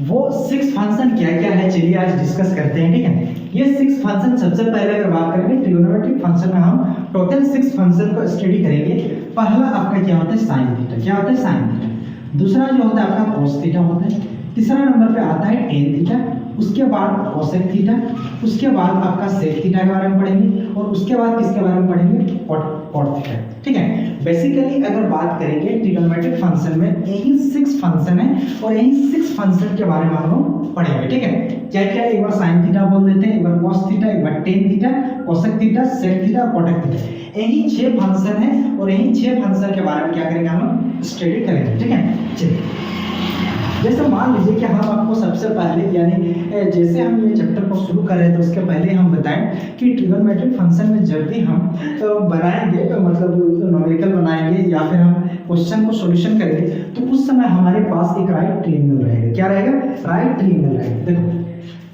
वो 6 फंक्शन क्या क्या है चलिए आज डिस्कस करते हैं, ठीक है। ये 6 फंक्शन सबसे पहले अगर बात करेंगे ट्रिग्नोमेट्रिक फंक्शन में हम टोटल 6 फंक्शन को स्टडी करेंगे। पहला आपका क्या होता है साइन थीटा, क्या होता है साइन थीटा। दूसरा जो होता है आपका कॉस थीटा होता है। तीसरा नंबर पे आता है टेन थीटा, उसके बाद कोसेक थीटा, उसके बाद आपका सेक थीटा के बारे में पढ़ेंगे और उसके बाद किसके बारे में पढ़ेंगे कॉट थीटा, ठीक है। बेसिकली अगर बात करेंगे ट्रिग्नोमेट्रिक फंक्शन में यही 6 फंक्शन है और यही 6 फंक्शन के बारे में हम लोग पढ़ेंगे, ठीक है। क्या क्या, एक बार साइन थीटा बोल देते हैं, एक बार कॉस थीटा, एक बार tan theta, cosec theta, sec theta, cot theta. यही 6 फंक्शन है और यही 6 फंक्शन के बारे में क्या करेंगे हम स्टडी करेंगे, ठीक है। चलिए जैसे मान लीजिए कि हम आपको सबसे पहले यानी जैसे हम ये चैप्टर को शुरू कर रहे थे उसके पहले हम बताएं कि ट्रिग्नोमेट्रिक फंक्शन में जब भी हम बनाएंगे मतलब न्यूमेरिकल बनाएंगे या फिर हम क्वेश्चन को सॉल्यूशन करेंगे तो उस समय हमारे पास एक राइट ट्रायंगल रहेगा। क्या रहेगा? राइट ट्रायंगल रहेगा। देखो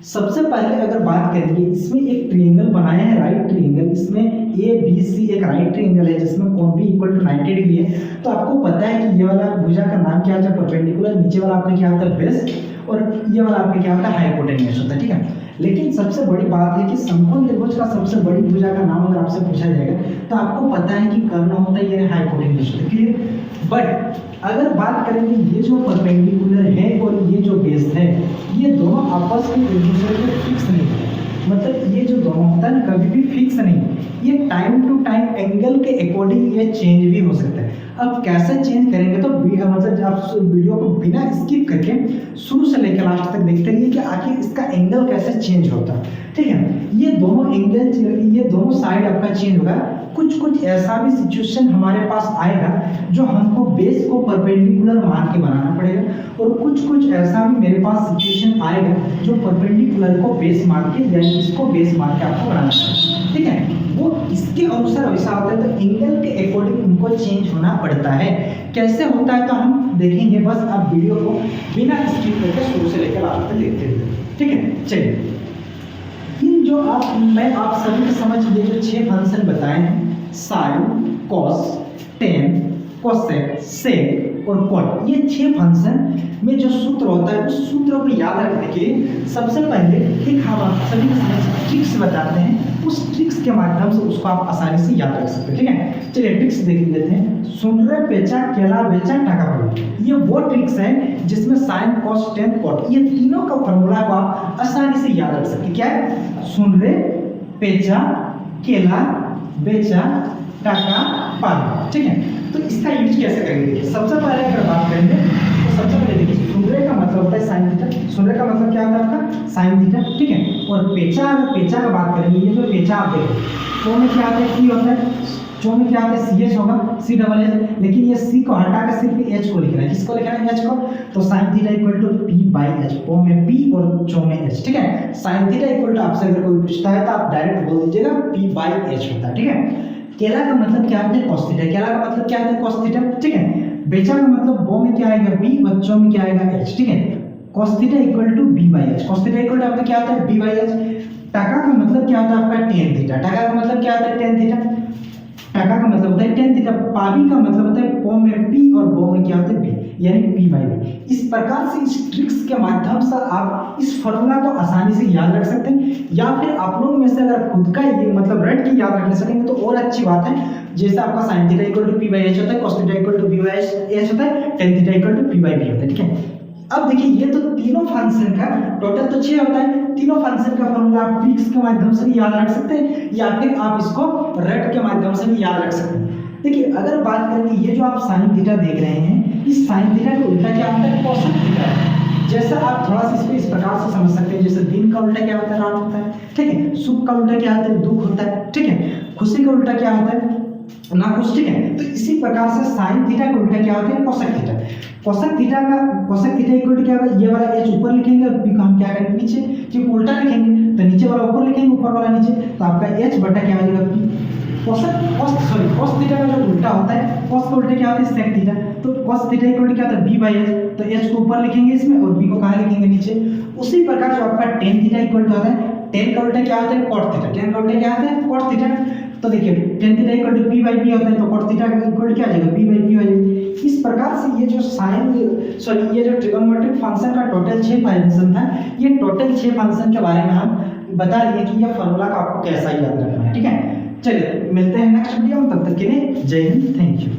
सबसे पहले अगर बात करेंगे इसमें एक ट्रायंगल बनाया है राइट ट्रायंगल, इसमें ए बी सी एक राइट ट्रायंगल है जिसमें कोण भी इक्वल टू 90 डिग्री है। तो आपको पता है कि ये वाला भुजा का नाम क्या होता है परपेंडिकुलर, नीचे वाला आपका क्या होता है बेस और ये वाला आपका क्या होता है हाइपोटेन्यूस होता है, ठीक है। लेकिन सबसे बड़ी बात है कि समकोण त्रिभुज का सबसे बड़ी भुजा का नाम अगर आपसे पूछा जाएगा तो आपको पता है कि कर्ण होता है ये हाइपोटेन्यूस होता है, क्लियर। बट अगर बात करेंगे ये जो परपेंडिकुलर है और ये जो बेस है ये दोनों आपस में एक दूसरे के फिक्स नहीं है। मतलब ये जो दोनों होता है ना कभी भी फिक्स नहीं, ये टाइम टू टाइम एंगल के अकॉर्डिंग ये चेंज भी हो सकता है। अब कैसे चेंज करेंगे तो मतलब आप वीडियो को बिना स्किप करके शुरू से लेकर लास्ट तक देखते रहिए कि आखिर इसका एंगल कैसे चेंज होता है, ठीक है। ये दोनों एंगल ये दोनों साइड आपका चेंज होगा। कुछ ऐसा भी सिचुएशन हमारे पास आएगा जो हमको बेस को परपेंडिकुलर मान के बनाना पड़ेगा और कुछ ऐसा भी मेरे पास सिचुएशन आएगा जो परपेंडिकुलर को बेस मान के यानी इसको बेस मान के आपको बनाना पड़ेगा, ठीक है। वो इसके अनुसार वैसा होता है तो एंगल के अकॉर्डिंग उनको चेंज होना पड़ता है। कैसे होता है तो हम देखेंगे, बस आप वीडियो को बिना स्किप करके शुरू से लेकर लास्ट तक देखते हुए, ठीक है। चलिए इन जो मैं आप सभी को समझ लिए जो 6 फंक्शन बताए हैं साइन, कॉस, टेन, कोसेक, सेक और कॉट, ये 6 फंक्शन में जो सूत्र होता है उस सूत्र को याद रखने के लिए सबसे पहले एक हम आप सभी को ट्रिक्स बताते हैं। उस ट्रिक्स के माध्यम से उसको आप आसानी से याद रख सकते हैं, ठीक है। चलिए ट्रिक्स देख लेते हैं। सुनरे पेचा केला बेचा टाका पड़ो, ये वो ट्रिक्स है जिसमें साइन कॉस टेन कॉट ये तीनों का फॉर्मूला को आप आसानी से याद रख सकते हैं। क्या है? सुनरे पेचा केला बेचा टाका पालो, ठीक है। तो इसका यूज कैसे करेंगे? सबसे पहले अगर बात करेंगे तो सबसे पहले देखिए सुनरे का मतलब होता है साइन थीटा। सुनरे का मतलब क्या होता है आपका साइन थीटा, ठीक है। और पेचा का बात करेंगे, ये जो पेचा आप देखो तो में क्या आता है सी होता है, चो में क्या आता है सी एच होगा, सी डबल एच, लेकिन ये सी को हटा कर सिर्फ एच को लिखना है। किसको लिखना है? एच को। तो sine theta equal to P by H, ओ में पी और चो में एच, ठीक है। साइन थीटा इक्वल टू आपसे अगर कोई पूछता है तो आप डायरेक्ट बोल दीजिएगा पी बाई एच होता है, ठीक है। केला का मतलब क्या होता है? Cos theta. केला का मतलब क्या होता है? कॉस थीटा, ठीक है। बेचा का मतलब बो में क्या आएगा? बी, बच्चों में क्या आएगा? एच, ठीक है। Cos theta equal to B by H. Cos theta equal to आपका क्या होता है? B by H. टाका का मतलब क्या होता है आपका? Tan theta. टाका का मतलब क्या होता है? Tan theta. टाका का मतलब होता है टेन थीटा। पावी का मतलब होता है पो में पी और बो में क्या होता है? बी, यानी पी बाई बी। इस प्रकार से इस ट्रिक्स के माध्यम से आप इस फॉर्मूला को आसानी से याद रख सकते हैं या फिर आप लोग में से अगर खुद का ये मतलब रट के याद रख सकेंगे तो और अच्छी बात है। जैसे आपका sine theta equal to P by H होता है, cos theta equal to B by H होता है, tan theta equal to P by B होता है, ठीक है। अब देखिए ये तो तीनों फंक्शन का टोटल तो 6 होता है। तीनों फंक्शन का फॉर्मूला आप ट्रिक्स के माध्यम से भी याद रख सकते हैं या फिर आप इसको रट के माध्यम से भी याद रख सकते हैं। देखिए अगर बात करें ये जो आप साइन थीटा देख रहे हैं इस साइन थीटा का उल्टा क्या होता है? कोसेक थीटा है। जैसा आप थोड़ा सा इसको इस प्रकार से समझ सकते हैं, जैसे दिन का उल्टा क्या होता है? रात होता है, ठीक है। सुख का उल्टा क्या होता है? दुख होता है, ठीक है। खुशी का उल्टा क्या होता है? ना कुछ, ठीक है। तो इसी प्रकार से साइन थीटा का उल्टा क्या होता है? Cosec theta. Cosec theta equal to क्या होगा? ये वाला एच ऊपर लिखेंगे और पी को हम क्या करेंगे? नीचे, क्योंकि उल्टा लिखेंगे तो नीचे वाला ऊपर लिखेंगे, ऊपर वाला नीचे, तो आपका एच बटा क्या हो जाएगा? पी। कॉस थीटा का जो उल्टा होता है, कॉस का उल्टा क्या होता है? Sec theta. तो कॉस थीटा इक्वल टू क्या होता है? B by H. तो एच को ऊपर लिखेंगे इसमें और बी को कहाँ लिखेंगे? नीचे। उसी प्रकार जो आपका टेन थीटा इक्वल टू होता है, टेन का उल्टा क्या होता है? Cot theta. टेन का उल्टा क्या होता है? Cot theta. तो देखिए tan theta equal to P by B होता है तो कॉट थीटा इक्वल क्या आ जाएगा? पी बाई बी हो जाएगा। इस प्रकार से ये जो ये जो ट्रिगोनोमेट्रिक फंक्शन का टोटल 6 फंक्शन था, ये टोटल 6 फंक्शन के बारे में हम बता दिए कि ये फॉर्मूला का आपको कैसा याद रखना है। ठीक है, चलिए मिलते हैं नेक्स्ट वीडियो में, तब तक के लिए जय हिंद, थैंक यू।